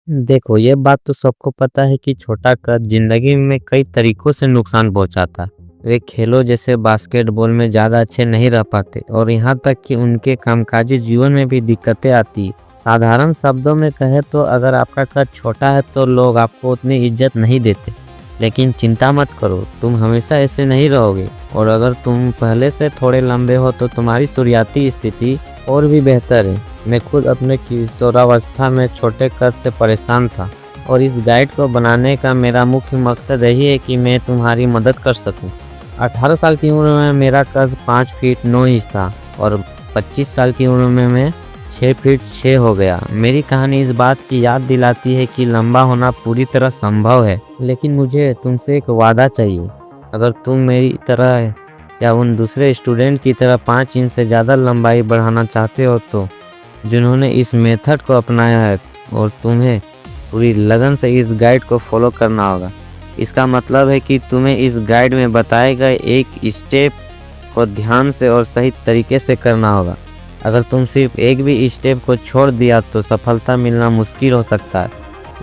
देखो, ये बात तो सबको पता है कि छोटा कद जिंदगी में कई तरीकों से नुकसान पहुंचाता। वे खेलों जैसे बास्केटबॉल में ज़्यादा अच्छे नहीं रह पाते और यहाँ तक कि उनके कामकाजी जीवन में भी दिक्कतें आती। साधारण शब्दों में कहे तो अगर आपका कद छोटा है तो लोग आपको उतनी इज्जत नहीं देते। लेकिन चिंता मत करो, तुम हमेशा ऐसे नहीं रहोगे। और अगर तुम पहले से थोड़े लंबे हो तो तुम्हारी शुरुआती स्थिति और भी बेहतर है। मैं खुद अपने किशोरावस्था में छोटे कद से परेशान था और इस गाइड को बनाने का मेरा मुख्य मकसद यही है कि मैं तुम्हारी मदद कर सकूं। 18 साल की उम्र में मेरा कद 5 फीट 9 इंच था और 25 साल की उम्र में मैं 6 फीट 6 हो गया। मेरी कहानी इस बात की याद दिलाती है कि लंबा होना पूरी तरह संभव है, लेकिन मुझे तुमसे एक वादा चाहिए। अगर तुम मेरी तरह या उन दूसरे स्टूडेंट की तरह 5 इंच से ज़्यादा लंबाई बढ़ाना चाहते हो तो जिन्होंने इस मेथड को अपनाया है, और तुम्हें पूरी लगन से इस गाइड को फॉलो करना होगा। इसका मतलब है कि तुम्हें इस गाइड में बताए गए एक स्टेप को ध्यान से और सही तरीके से करना होगा। अगर तुम सिर्फ एक भी स्टेप को छोड़ दिया तो सफलता मिलना मुश्किल हो सकता है।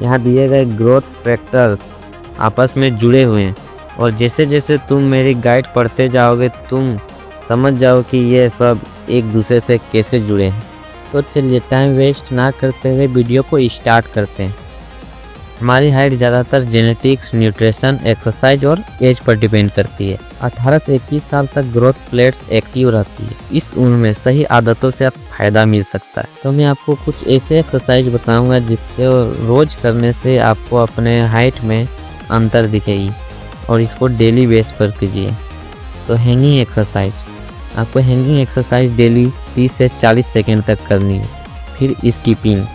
यहाँ दिए गए ग्रोथ फैक्टर्स आपस में जुड़े हुए हैं और जैसे जैसे तुम मेरी गाइड पढ़ते जाओगे तुम समझ जाओ कि ये सब एक दूसरे से कैसे जुड़े हैं। तो चलिए टाइम वेस्ट ना करते हुए वीडियो को स्टार्ट करते हैं। हमारी हाइट ज़्यादातर जेनेटिक्स, न्यूट्रिशन, एक्सरसाइज और एज पर डिपेंड करती है। 18 से 21 साल तक ग्रोथ प्लेट्स एक्टिव रहती है। इस उम्र में सही आदतों से आपको फ़ायदा मिल सकता है। तो मैं आपको कुछ ऐसे एक्सरसाइज बताऊंगा जिसके रोज़ करने से आपको अपने हाइट में अंतर दिखेगी और इसको डेली बेस पर कीजिए। तो हैंगिंग एक्सरसाइज, आपको हैंगिंग एक्सरसाइज डेली 30 से 40 सेकेंड तक करनी है। फिर स्कीपिंग,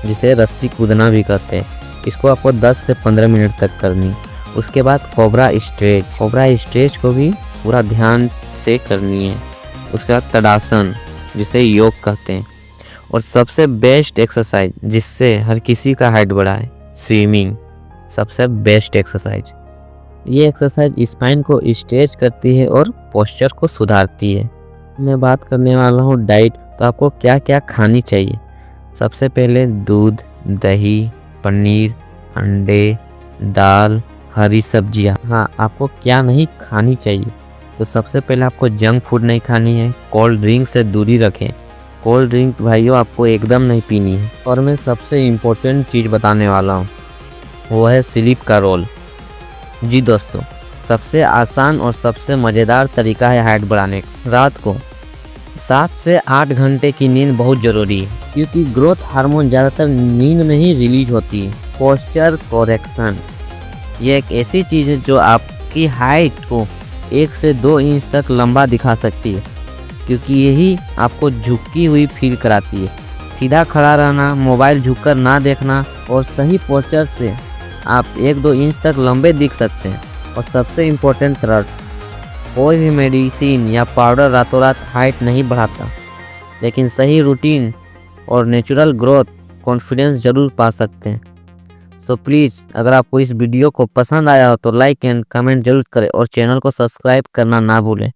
जिसे रस्सी कूदना भी कहते हैं, इसको आपको 10 से 15 मिनट तक करनी है। उसके बाद कोबरा स्ट्रेच को भी पूरा ध्यान से करनी है। उसके बाद तड़ासन, जिसे योग कहते हैं। और सबसे बेस्ट एक्सरसाइज जिससे हर किसी का हाइट बढ़ा है, स्विमिंग, सबसे बेस्ट एक्सरसाइज। ये एक्सरसाइज स्पाइन को स्ट्रेच करती है और पोस्चर को सुधारती है। मैं बात करने वाला हूँ डाइट। तो आपको क्या क्या खानी चाहिए। सबसे पहले दूध, दही, पनीर, अंडे, दाल, हरी सब्जियाँ। हाँ, आपको क्या नहीं खानी चाहिए। तो सबसे पहले आपको जंक फूड नहीं खानी है। कोल्ड ड्रिंक से दूरी रखें। कोल्ड ड्रिंक भाइयों आपको एकदम नहीं पीनी है। और मैं सबसे इम्पोर्टेंट चीज़ बताने वाला हूँ, वो है स्लीप का रोल। जी दोस्तों, सबसे आसान और सबसे मज़ेदार तरीका है हाइट बढ़ाने का। रात को 7 से 8 घंटे की नींद बहुत ज़रूरी है, क्योंकि ग्रोथ हार्मोन ज़्यादातर नींद में ही रिलीज होती है। पोस्चर करेक्शन, ये एक ऐसी चीज़ है जो आपकी हाइट को 1 से 2 इंच तक लंबा दिखा सकती है, क्योंकि यही आपको झुकी हुई फील कराती है। सीधा खड़ा रहना, मोबाइल झुककर ना देखना और सही पोस्चर से आप 1-2 इंच तक लंबे दिख सकते हैं। और सबसे इम्पोर्टेंट थर्ड, कोई भी मेडिसिन या पाउडर रातों रात हाइट नहीं बढ़ाता, लेकिन सही रूटीन और नेचुरल ग्रोथ कॉन्फिडेंस जरूर पा सकते हैं। सो प्लीज़, अगर आपको इस वीडियो को पसंद आया हो तो लाइक एंड कमेंट जरूर करें और चैनल को सब्सक्राइब करना ना भूलें।